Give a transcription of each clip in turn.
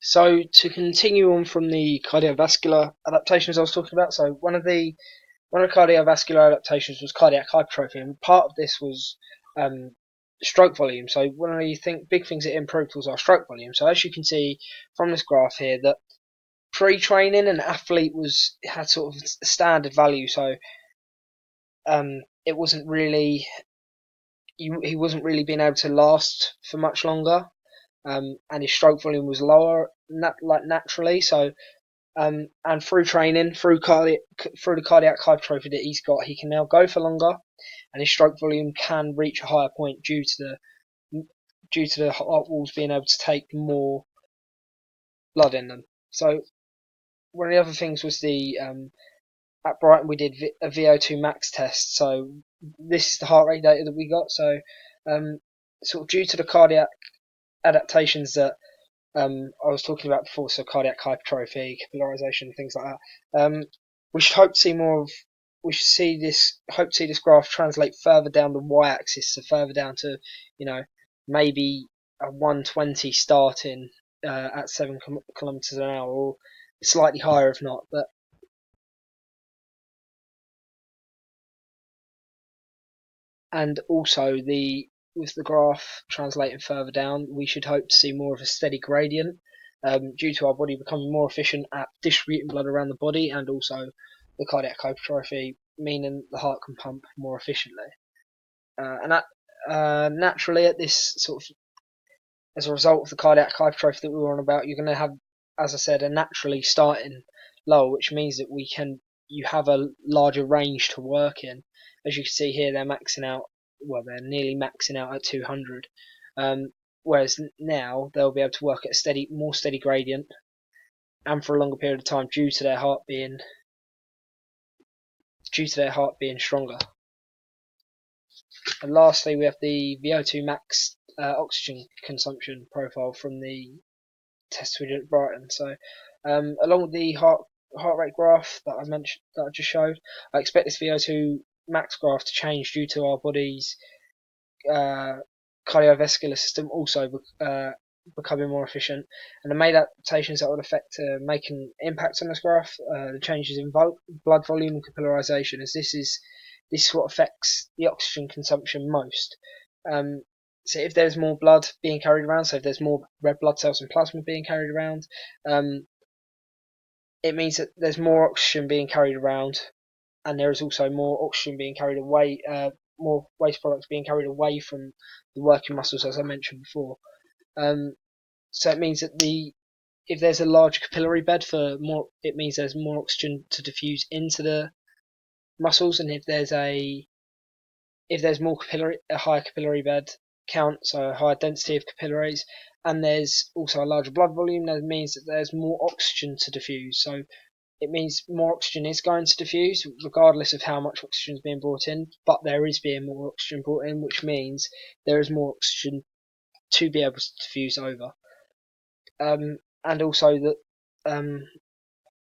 So to continue on from the cardiovascular adaptations I was talking about, so one of the cardiovascular adaptations was cardiac hypertrophy, and part of this was um, stroke volume. So one of the big things it improved was our stroke volume. So as you can see from this graph here, that pre-training an athlete had sort of a standard value. So it wasn't really he wasn't really being able to last for much longer, and his stroke volume was lower, naturally. So and through training, through the cardiac hypertrophy that he's got, he can now go for longer, and his stroke volume can reach a higher point due to the heart walls being able to take more blood in them. So one of the other things was the at Brighton we did a VO2 max test. So this is the heart rate data that we got. So sort of due to the cardiac adaptations that I was talking about before, so cardiac hypertrophy, capillarization, things like that. We should hope to see more of. We should see this. Hope to see this graph translate further down the y-axis, so further down to, maybe a 120 starting at 7 kilometers an hour, or slightly higher if not. But and also with the graph translating further down, we should hope to see more of a steady gradient, due to our body becoming more efficient at distributing blood around the body, and also the cardiac hypertrophy, meaning the heart can pump more efficiently. And that naturally, at this sort of as a result of the cardiac hypertrophy that we were on about, you're going to have, as I said, a naturally starting low, which means that you have a larger range to work in. As you can see here, they're nearly maxing out at 200. Whereas now they'll be able to work at a more steady gradient, and for a longer period of time due to their heart being stronger. And lastly, we have the VO2 max oxygen consumption profile from the test we did at Brighton. So, along with the heart rate graph that I mentioned, that I just showed, I expect this VO2 max graph to change due to our body's cardiovascular system also becoming more efficient, and the main adaptations that would make an impact on this graph, the changes in blood volume and capillarization, as this is what affects the oxygen consumption most. So if there's more blood being carried around, so if there's more red blood cells and plasma being carried around, it means that there's more oxygen being carried around, and there is also more oxygen being carried away, more waste products being carried away from the working muscles, as I mentioned before. So it means that if there's a large capillary bed it means there's more oxygen to diffuse into the muscles, and if there's a higher capillary bed count, so a higher density of capillaries, and there's also a larger blood volume, that means that there's more oxygen to diffuse. So it means more oxygen is going to diffuse, regardless of how much oxygen is being brought in, but there is being more oxygen brought in, which means there is more oxygen to be able to diffuse over. And also that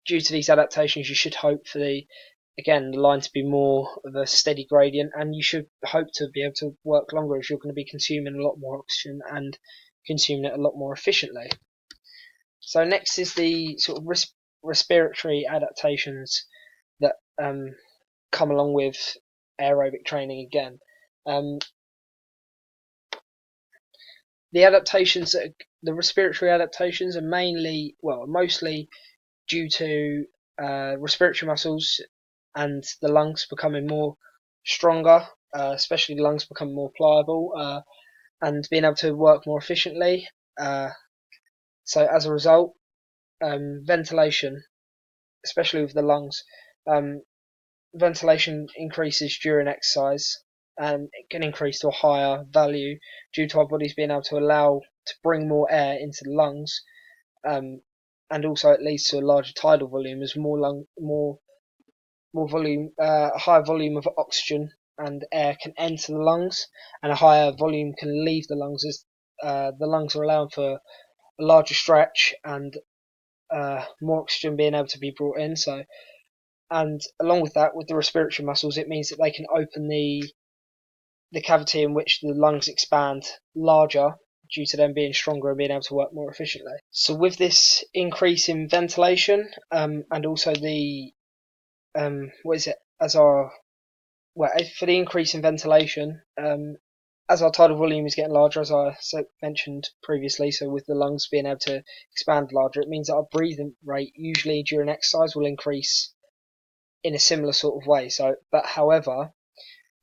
due to these adaptations, you should hope for the line to be more of a steady gradient, and you should hope to be able to work longer, as you're going to be consuming a lot more oxygen and consuming it a lot more efficiently. So next is the sort of respiratory adaptations that come along with aerobic training again. The respiratory adaptations are mostly due to respiratory muscles and the lungs becoming more stronger, especially the lungs becoming more pliable, and being able to work more efficiently. So as a result, ventilation, especially with the lungs, ventilation increases during exercise, and it can increase to a higher value due to our bodies being able to bring more air into the lungs, and also it leads to a larger tidal volume, as more volume, a higher volume of oxygen and air can enter the lungs, and a higher volume can leave the lungs, as the lungs are allowed for a larger stretch and more oxygen being able to be brought in. So, and along with that, with the respiratory muscles, it means that they can open the cavity in which the lungs expand larger, due to them being stronger and being able to work more efficiently. So with this increase in ventilation, and also the for the increase in ventilation, as our tidal volume is getting larger, as I mentioned previously, so with the lungs being able to expand larger, it means that our breathing rate usually during exercise will increase in a similar sort of way. But however,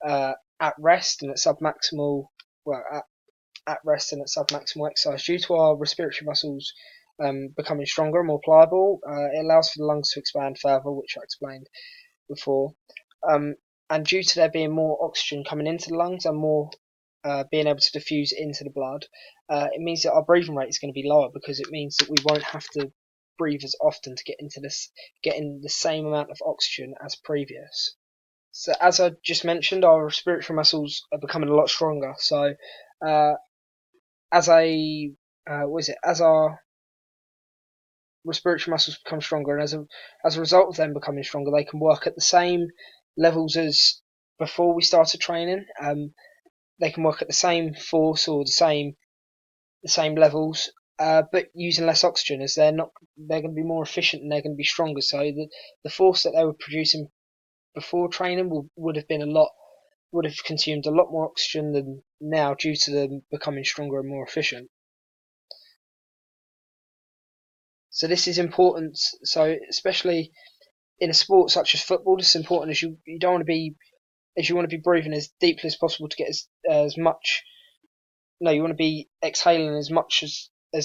at rest and at submaximal, at rest and at submaximal exercise, due to our respiratory muscles becoming stronger and more pliable, it allows for the lungs to expand further, which I explained before. And due to there being more oxygen coming into the lungs and more being able to diffuse into the blood, it means that our breathing rate is going to be lower, because it means that we won't have to breathe as often to get in the same amount of oxygen as previous. So as I just mentioned, our respiratory muscles are becoming a lot stronger. So as our respiratory muscles become stronger, and as a result of them becoming stronger, they can work at the same levels as before we started training. They can work at the same force or the same levels, but using less oxygen, as they're going to be more efficient and they're going to be stronger. So the force that they were producing before training would have consumed a lot more oxygen than now, due to them becoming stronger and more efficient. So this is important. So especially in a sport such as football, this is important, as you don't want to be breathing as deeply as possible to get as much. No, you want to be exhaling as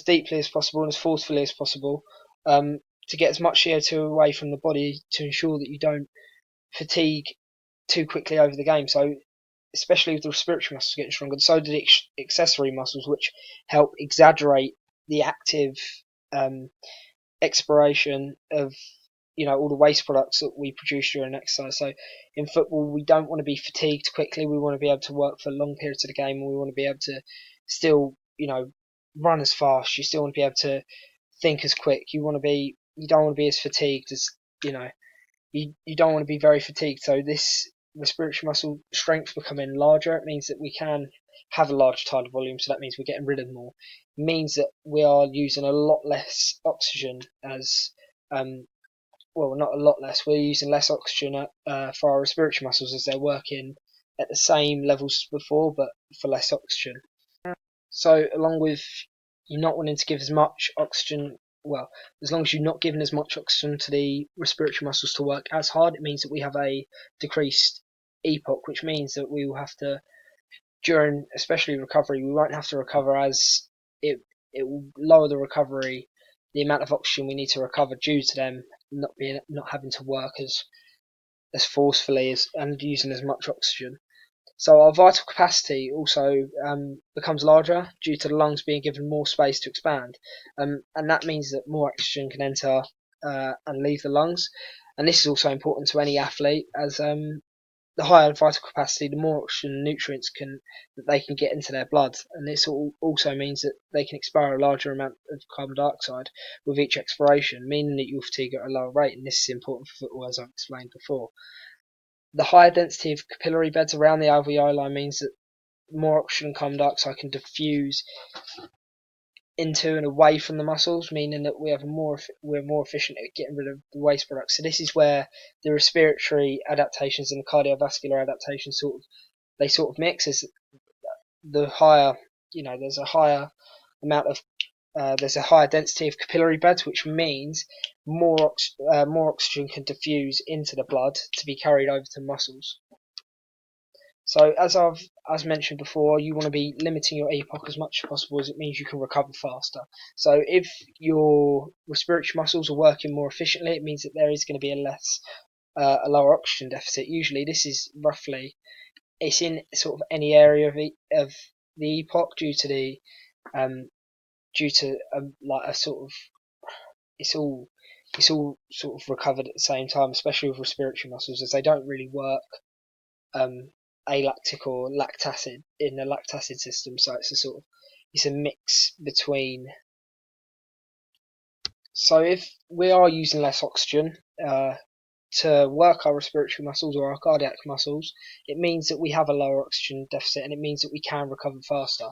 deeply as possible and as forcefully as possible, to get as much CO2 away from the body, to ensure that you don't fatigue too quickly over the game. So especially with the respiratory muscles getting stronger, so do the accessory muscles, which help exaggerate the active expiration of all the waste products that we produce during exercise. So in football, we don't want to be fatigued quickly. We want to be able to work for long periods of the game, and we want to be able to still run as fast. You still want to be able to think as quick. You don't want to be as fatigued as you don't want to be very fatigued. So this respiratory muscle strength becoming larger, it means that we can have a larger tidal volume. So that means we're getting rid of more. It means that we are using a lot less oxygen as not a lot less. We're using less oxygen for our respiratory muscles, as they're working at the same levels as before, but for less oxygen. So along with you not wanting to give as much oxygen, as long as you're not giving as much oxygen to the respiratory muscles to work as hard, it means that we have a decreased EPOC, which means that we will have to, during especially recovery, we won't have to recover as it will lower the recovery, the amount of oxygen we need to recover, due to them not having to work as forcefully and using as much oxygen. So our vital capacity also becomes larger, due to the lungs being given more space to expand, and that means that more oxygen can enter and leave the lungs. And this is also important to any athlete, as the higher vital capacity, the more oxygen and nutrients that they can get into their blood, and this also means that they can expire a larger amount of carbon dioxide with each expiration, meaning that you'll fatigue at a lower rate. And this is important for football, as I've explained before. The higher density of capillary beds around the alveoli means that more oxygen and carbon dioxide can diffuse into and away from the muscles, meaning that we're more efficient at getting rid of the waste products. So this is where the respiratory adaptations and the cardiovascular adaptations sort of mix. As the higher, there's a higher amount of there's a higher density of capillary beds, which means more oxygen can diffuse into the blood to be carried over to muscles. So as mentioned before, you want to be limiting your EPOC as much as possible, as it means you can recover faster. So if your respiratory muscles are working more efficiently, it means that there is going to be a lower oxygen deficit. Usually this is roughly, it's in sort of any area of the EPOC, like a sort of, it's all sort of recovered at the same time, especially with respiratory muscles, as they don't really work alactic or lactacid in the lactacid system. So it's a mix between. So if we are using less oxygen to work our respiratory muscles or our cardiac muscles, it means that we have a lower oxygen deficit, and it means that we can recover faster.